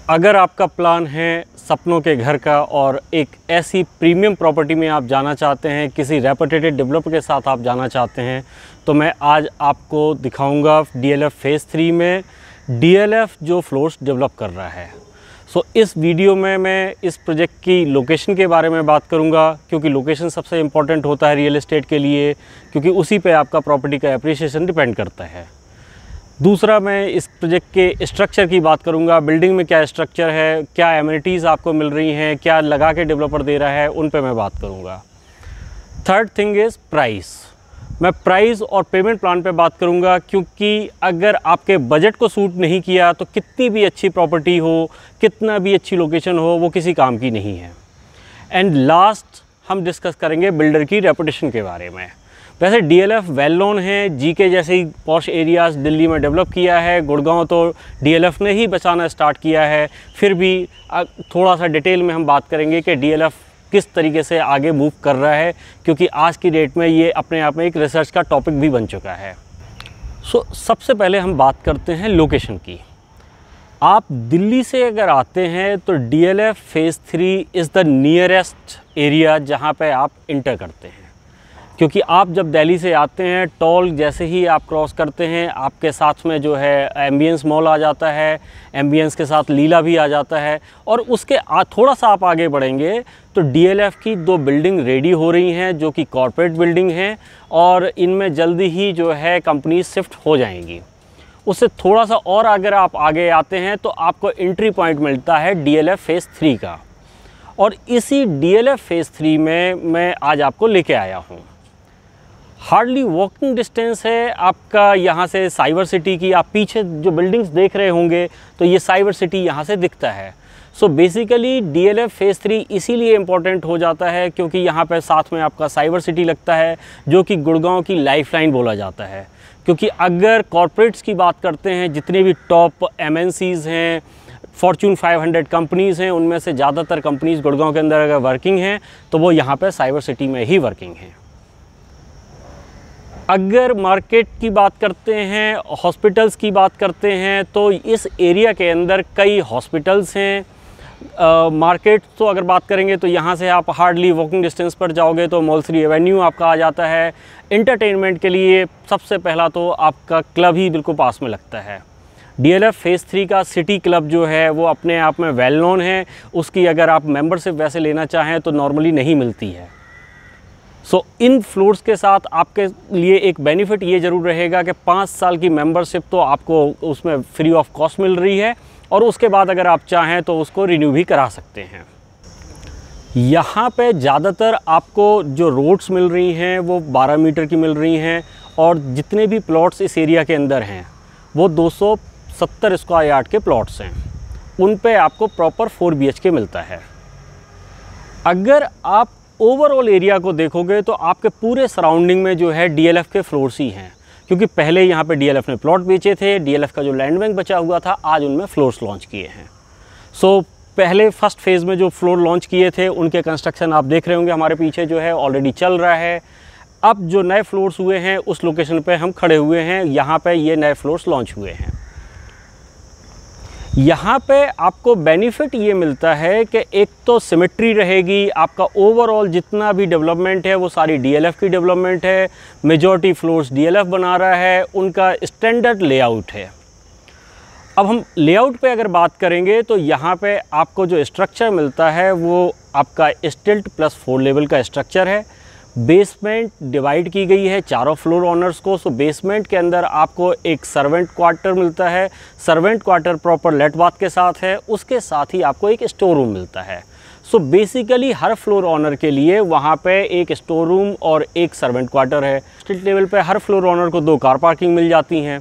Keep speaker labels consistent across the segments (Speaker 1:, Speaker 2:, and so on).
Speaker 1: अगर आपका प्लान है सपनों के घर का और एक ऐसी प्रीमियम प्रॉपर्टी में आप जाना चाहते हैं, किसी रेपुटेड डेवलपर के साथ आप जाना चाहते हैं, तो मैं आज आपको दिखाऊंगा डीएलएफ फेज़ 3 में डीएलएफ जो फ्लोर्स डेवलप कर रहा है। इस वीडियो में मैं इस प्रोजेक्ट की लोकेशन के बारे में बात करूंगा, क्योंकि लोकेशन सबसे इम्पॉर्टेंट होता है रियल एस्टेट के लिए, क्योंकि उसी पे आपका प्रॉपर्टी का एप्रिसिएशन डिपेंड करता है। दूसरा, मैं इस प्रोजेक्ट के स्ट्रक्चर की बात करूंगा, बिल्डिंग में क्या स्ट्रक्चर है, क्या एमिनिटीज़ आपको मिल रही हैं, क्या लगा के डेवलपर दे रहा है, उन पे मैं बात करूंगा। Third thing is price. मैं प्राइस और पेमेंट प्लान पे बात करूंगा, क्योंकि अगर आपके बजट को सूट नहीं किया तो कितनी भी अच्छी प्रॉपर्टी हो, कितना भी अच्छी लोकेशन हो, वो किसी काम की नहीं है। एंड लास्ट हम डिस्कस करेंगे बिल्डर की रेपुटेशन के बारे में। वैसे डीएलएफ वेल नोन है, जीके जैसे ही पॉश एरियाज़ दिल्ली में डेवलप किया है, गुड़गांव तो डीएलएफ ने ही बचाना स्टार्ट किया है। फिर भी थोड़ा सा डिटेल में हम बात करेंगे कि डीएलएफ किस तरीके से आगे मूव कर रहा है, क्योंकि आज की डेट में ये अपने आप में एक रिसर्च का टॉपिक भी बन चुका है। सबसे पहले हम बात करते हैं लोकेशन की। आप दिल्ली से अगर आते हैं तो DLF phase 3 is the nearest area जहाँ पे आप इंटर करते हैं, क्योंकि आप जब दिल्ली से आते हैं, टोल जैसे ही आप क्रॉस करते हैं, आपके साथ में जो है एम्बियंस मॉल आ जाता है, एम्बियंस के साथ लीला भी आ जाता है, और उसके थोड़ा सा आप आगे बढ़ेंगे तो डीएलएफ की 2 बिल्डिंग रेडी हो रही हैं, जो कि कॉर्पोरेट बिल्डिंग हैं, और इनमें जल्दी ही जो है कंपनी शिफ्ट हो जाएंगी। उससे थोड़ा सा और अगर आप आगे आते हैं तो आपको एंट्री पॉइंट मिलता है डीएलएफ फेज़ 3 का, और इसी डीएलएफ फेज़ 3 में मैं आज आपको लेके आया हूँ। हार्डली वॉकिंग डिस्टेंस है आपका यहाँ से साइबर सिटी की। आप पीछे जो बिल्डिंग्स देख रहे होंगे तो ये साइबर सिटी यहाँ से दिखता है। बेसिकली डीएलएफ फेज़ 3 इसीलिए इम्पॉर्टेंट हो जाता है क्योंकि यहाँ पर साथ में आपका साइबर सिटी लगता है, जो कि गुड़गांव की लाइफलाइन बोला जाता है। क्योंकि अगर कॉर्पोरेट्स की बात करते हैं, जितने भी टॉप एमएनसीज़ हैं, फॉर्च्यून 500 कंपनीज़ हैं, उनमें से ज़्यादातर कंपनीज़ गुड़गांव के अंदर अगर वर्किंग हैं तो वो यहाँ पर साइबर सिटी में ही वर्किंग हैं। अगर मार्केट की बात करते हैं, हॉस्पिटल्स की बात करते हैं, तो इस एरिया के अंदर कई हॉस्पिटल्स हैं। मार्केट तो अगर बात करेंगे तो यहाँ से आप हार्डली वॉकिंग डिस्टेंस पर जाओगे तो मोलसरी एवेन्यू आपका आ जाता है। एंटरटेनमेंट के लिए सबसे पहला तो आपका क्लब ही बिल्कुल पास में लगता है। डीएलएफ फेज़ 3 का सिटी क्लब जो है वो अपने आप में वेल नोन है। उसकी अगर आप मेंबरशिप वैसे लेना चाहें तो नॉर्मली नहीं मिलती है। इन फ्लोर्स के साथ आपके लिए एक बेनिफिट ये ज़रूर रहेगा कि 5 साल की मेंबरशिप तो आपको उसमें फ्री ऑफ कॉस्ट मिल रही है, और उसके बाद अगर आप चाहें तो उसको रिन्यू भी करा सकते हैं। यहाँ पे ज़्यादातर आपको जो रोड्स मिल रही हैं वो 12 मीटर की मिल रही हैं, और जितने भी प्लॉट्स इस एरिया के अंदर हैं वो 270 स्क्वायर यार्ड के प्लॉट्स हैं। उन पे आपको प्रॉपर 4 BHK मिलता है। अगर आप ओवरऑल एरिया को देखोगे तो आपके पूरे सराउंडिंग में जो है डीएलएफ के फ्लोर्स ही हैं, क्योंकि पहले यहाँ पे डीएलएफ ने प्लॉट बेचे थे। डीएलएफ का जो लैंड बैंक बचा हुआ था, आज उनमें फ्लोर्स लॉन्च किए हैं। पहले फर्स्ट फेज़ में जो फ्लोर लॉन्च किए थे उनके कंस्ट्रक्शन आप देख रहे होंगे हमारे पीछे जो है ऑलरेडी चल रहा है। अब जो नए फ्लोर्स हुए हैं उस लोकेशन पे हम खड़े हुए हैं, यहाँ पे ये नए फ्लोर्स लॉन्च हुए हैं। यहाँ पे आपको बेनिफिट ये मिलता है कि एक तो सिमेट्री रहेगी, आपका ओवरऑल जितना भी डेवलपमेंट है वो सारी डीएलएफ की डेवलपमेंट है। मेजॉरिटी फ्लोर्स डीएलएफ बना रहा है, उनका स्टैंडर्ड लेआउट है। अब हम लेआउट पे अगर बात करेंगे तो यहाँ पे आपको जो स्ट्रक्चर मिलता है वो आपका स्टिल्ट प्लस 4 लेवल का स्ट्रक्चर है। बेसमेंट डिवाइड की गई है चारों फ्लोर ऑनर्स को। बेसमेंट के अंदर आपको एक सर्वेंट क्वार्टर मिलता है। सर्वेंट क्वार्टर प्रॉपर लेट बाथ के साथ है। उसके साथ ही आपको एक स्टोर रूम मिलता है। बेसिकली हर फ्लोर ऑनर के लिए वहाँ पे एक स्टोर रूम और एक सर्वेंट क्वार्टर है। स्ट्रीट लेवल पे हर फ्लोर ऑनर को 2 कार पार्किंग मिल जाती हैं।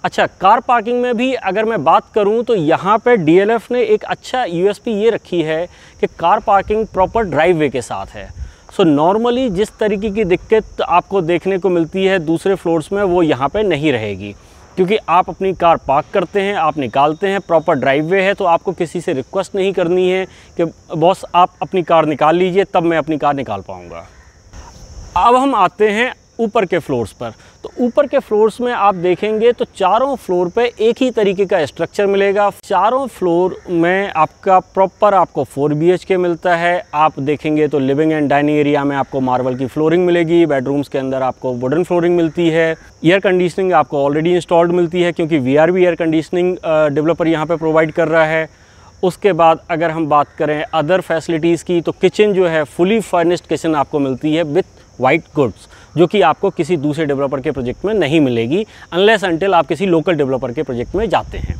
Speaker 1: अच्छा, कार पार्किंग में भी अगर मैं बात करूं तो यहाँ पे डीएलएफ ने एक अच्छा यूएसपी ये रखी है कि कार पार्किंग प्रॉपर ड्राइववे के साथ है। नॉर्मली जिस तरीके की दिक्कत आपको देखने को मिलती है दूसरे फ्लोर्स में, वो यहाँ पे नहीं रहेगी, क्योंकि आप अपनी कार पार्क करते हैं, आप निकालते हैं, प्रॉपर ड्राइववे है, तो आपको किसी से रिक्वेस्ट नहीं करनी है कि बॉस आप अपनी कार निकाल लीजिए तब मैं अपनी कार निकाल पाऊँगा। अब हम आते हैं ऊपर के फ्लोर्स पर। तो ऊपर के फ्लोर्स में आप देखेंगे तो चारों फ्लोर पे एक ही तरीके का स्ट्रक्चर मिलेगा। चारों फ्लोर में आपका प्रॉपर आपको 4 BHK मिलता है। आप देखेंगे तो लिविंग एंड डाइनिंग एरिया में आपको मार्बल की फ्लोरिंग मिलेगी, बेडरूम्स के अंदर आपको वुडन फ्लोरिंग मिलती है। एयर कंडीशनिंग आपको ऑलरेडी इंस्टॉल्ड मिलती है, क्योंकि VRV एयर कंडीशनिंग डेवलपर यहाँ पे प्रोवाइड कर रहा है। उसके बाद अगर हम बात करें अदर फैसिलिटीज़ की, तो किचन जो है फुली फर्निश्ड किचन आपको मिलती है विथ वाइट गुड्स, जो कि आपको किसी दूसरे डेवलपर के प्रोजेक्ट में नहीं मिलेगी अनलेस अनटिल आप किसी लोकल डेवलपर के प्रोजेक्ट में जाते हैं।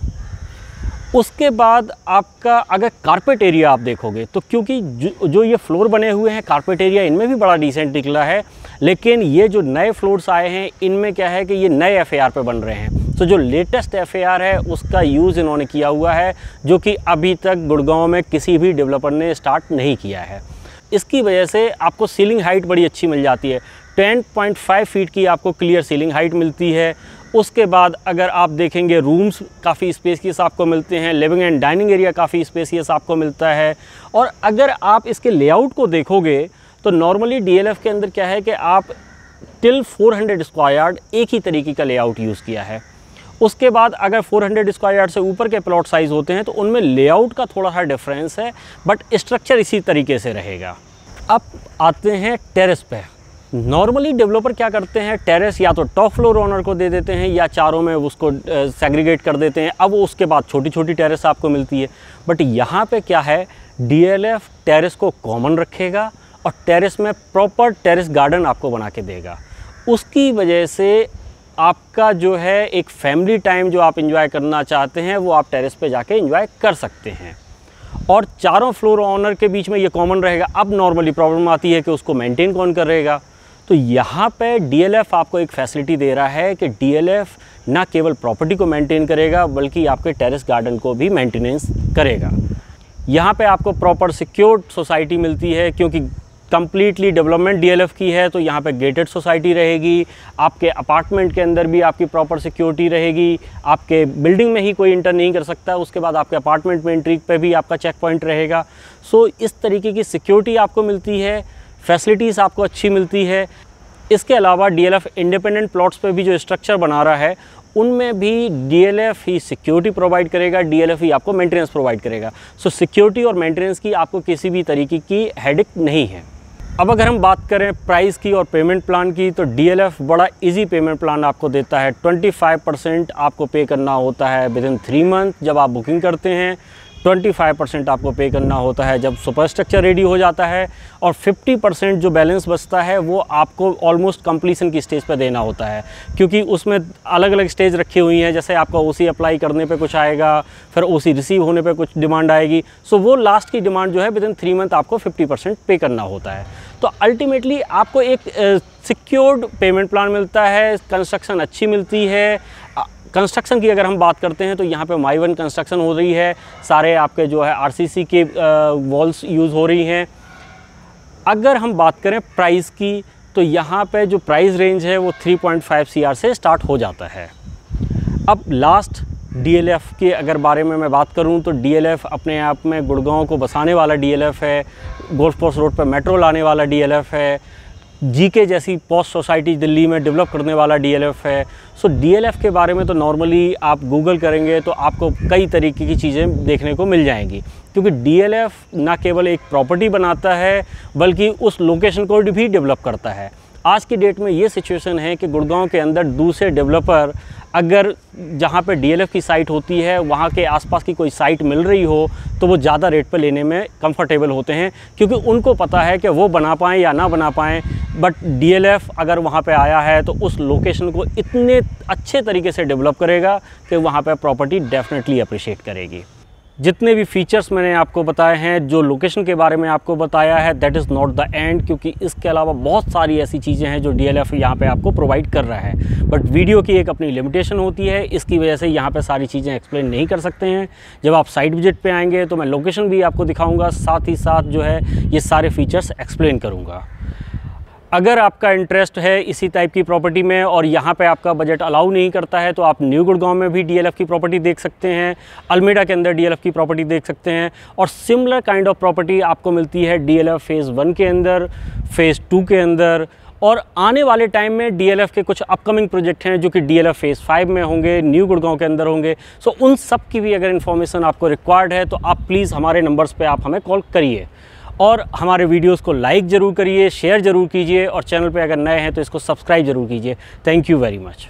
Speaker 1: उसके बाद आपका अगर कारपेट एरिया आप देखोगे तो क्योंकि जो ये फ्लोर बने हुए हैं कारपेट एरिया इनमें भी बड़ा डिसेंट निकला है, लेकिन ये जो नए फ्लोर्स आए हैं इनमें क्या है कि ये नए FAR पे बन रहे हैं। तो जो लेटेस्ट FAR है उसका यूज़ इन्होंने किया हुआ है, जो कि अभी तक गुड़गांव में किसी भी डेवलपर ने स्टार्ट नहीं किया है। इसकी वजह से आपको सीलिंग हाइट बड़ी अच्छी मिल जाती है। 10.5 फीट की आपको क्लियर सीलिंग हाइट मिलती है। उसके बाद अगर आप देखेंगे रूम्स काफ़ी स्पेसियस आपको मिलते हैं, लिविंग एंड डाइनिंग एरिया काफ़ी स्पेसियस आपको मिलता है। और अगर आप इसके लेआउट को देखोगे तो नॉर्मली DLF के अंदर क्या है कि आप टिल 400 स्क्वायर यार्ड एक ही तरीके का लेआउट यूज़ किया है। उसके बाद अगर 400 स्क्वायर यार्ड से ऊपर के प्लॉट साइज़ होते हैं तो उनमें लेआउट का थोड़ा सा डिफरेंस है, बट स्ट्रक्चर इसी तरीके से रहेगा। अब आते हैं टेरेस पे। नॉर्मली डेवलपर क्या करते हैं, टेरेस या तो टॉप फ्लोर ओनर को दे देते हैं या चारों में उसको सेग्रीगेट कर देते हैं। अब उसके बाद छोटी छोटी टेरेस आपको मिलती है, बट यहाँ पे क्या है, DLF टेरेस को कॉमन रखेगा और टेरेस में प्रॉपर टेरेस गार्डन आपको बना के देगा। उसकी वजह से आपका जो है एक फैमिली टाइम जो आप एंजॉय करना चाहते हैं वो आप टेरेस पे जाके एंजॉय कर सकते हैं। और चारों फ्लोर ओनर के बीच में ये कॉमन रहेगा। अब नॉर्मली प्रॉब्लम आती है कि उसको मेंटेन कौन करेगा, तो यहाँ पे DLF आपको एक फैसिलिटी दे रहा है कि DLF ना केवल प्रॉपर्टी को मेंटेन करेगा बल्कि आपके टेरेस गार्डन को भी मेंटेनेंस करेगा। यहाँ पे आपको प्रॉपर सिक्योर्ड सोसाइटी मिलती है, क्योंकि कंप्लीटली डेवलपमेंट DLF की है, तो यहाँ पे गेटेड सोसाइटी रहेगी। आपके अपार्टमेंट के अंदर भी आपकी प्रॉपर सिक्योरिटी रहेगी। आपके बिल्डिंग में ही कोई इंटर नहीं कर सकता, उसके बाद आपके अपार्टमेंट में एंट्री पे भी आपका चेक पॉइंट रहेगा। सो इस तरीके की सिक्योरिटी आपको मिलती है, फैसिलिटीज़ आपको अच्छी मिलती है। इसके अलावा DLF इंडिपेंडेंट प्लॉट्स पे भी जो स्ट्रक्चर बना रहा है उनमें भी DLF ही सिक्योरिटी प्रोवाइड करेगा, DLF ही आपको मेंटेनेंस प्रोवाइड करेगा। सो सिक्योरिटी और मेंटेनेंस की आपको किसी भी तरीके की हेडेक नहीं है। अब अगर हम बात करें प्राइस की और पेमेंट प्लान की, तो DLF बड़ा इजी पेमेंट प्लान आपको देता है। 25% आपको पे करना होता है विदिन 3 मंथ जब आप बुकिंग करते हैं, 25% आपको पे करना होता है जब सुपर स्ट्रक्चर रेडी हो जाता है, और 50% जो बैलेंस बचता है वो आपको ऑलमोस्ट कंप्लीशन की स्टेज पे देना होता है, क्योंकि उसमें अलग अलग स्टेज रखी हुई हैं। जैसे आपका OC अप्लाई करने पे कुछ आएगा, फिर OC रिसीव होने पे कुछ डिमांड आएगी। सो वो लास्ट की डिमांड जो है विदिन 3 मंथ आपको 50% पे करना होता है। तो अल्टीमेटली आपको एक सिक्योर्ड पेमेंट प्लान मिलता है, कंस्ट्रक्शन अच्छी मिलती है। कंस्ट्रक्शन की अगर हम बात करते हैं तो यहाँ पे माई-वन कंस्ट्रक्शन हो रही है, सारे आपके जो है RCC के वॉल्स यूज़ हो रही हैं। अगर हम बात करें प्राइस की, तो यहाँ पे जो प्राइस रेंज है वो 3.5 CR से स्टार्ट हो जाता है। अब लास्ट DLF के अगर बारे में मैं बात करूं तो DLF अपने आप में गुड़गांव को बसाने वाला DLF है, गोल्फ कोर्स रोड पर मेट्रो लाने वाला DLF है, GK जैसी पोस्ट सोसाइटी दिल्ली में डेवलप करने वाला DLF है। सो DLF के बारे में तो नॉर्मली आप गूगल करेंगे तो आपको कई तरीके की चीज़ें देखने को मिल जाएंगी, क्योंकि DLF ना केवल एक प्रॉपर्टी बनाता है बल्कि उस लोकेशन को भी डेवलप करता है। आज की डेट में ये सिचुएशन है कि गुड़गांव के अंदर दूसरे डेवलपर अगर जहाँ पे DLF की साइट होती है वहाँ के आसपास की कोई साइट मिल रही हो तो वो ज़्यादा रेट पर लेने में कंफर्टेबल होते हैं, क्योंकि उनको पता है कि वो बना पाएँ या ना बना पाएँ, बट DLF अगर वहाँ पे आया है तो उस लोकेशन को इतने अच्छे तरीके से डेवलप करेगा कि वहाँ पे प्रॉपर्टी डेफिनेटली अप्रिशिएट करेगी। जितने भी फीचर्स मैंने आपको बताए हैं, जो लोकेशन के बारे में आपको बताया है, that is not the end, क्योंकि इसके अलावा बहुत सारी ऐसी चीज़ें हैं जो DLF यहाँ पे आपको प्रोवाइड कर रहा है। बट वीडियो की एक अपनी लिमिटेशन होती है, इसकी वजह से यहाँ पे सारी चीज़ें एक्सप्लेन नहीं कर सकते हैं। जब आप साइट विजिट पे आएंगे तो मैं लोकेशन भी आपको दिखाऊँगा, साथ ही साथ जो है ये सारे फीचर्स एक्सप्लेन करूँगा। अगर आपका इंटरेस्ट है इसी टाइप की प्रॉपर्टी में और यहाँ पे आपका बजट अलाउ नहीं करता है तो आप न्यू गुड़गांव में भी DLF की प्रॉपर्टी देख सकते हैं, अल्मेडा के अंदर DLF की प्रॉपर्टी देख सकते हैं, और सिमिलर काइंड ऑफ प्रॉपर्टी आपको मिलती है DLF फ़ेज़ 1 के अंदर, फ़ेज़ 2 के अंदर और आने वाले टाइम में डीएलएफ के कुछ अपकमिंग प्रोजेक्ट हैं जो कि डीएलएफ फेज़ 5 में होंगे, न्यू गुड़गांव के अंदर होंगे। सो उन सब की भी अगर इन्फॉर्मेशन आपको रिक्वायर्ड है तो आप प्लीज़ हमारे नंबर्स पे आप हमें कॉल करिए और हमारे वीडियोस को लाइक ज़रूर करिए, शेयर ज़रूर कीजिए और चैनल पे अगर नए हैं तो इसको सब्सक्राइब ज़रूर कीजिए। Thank you very much.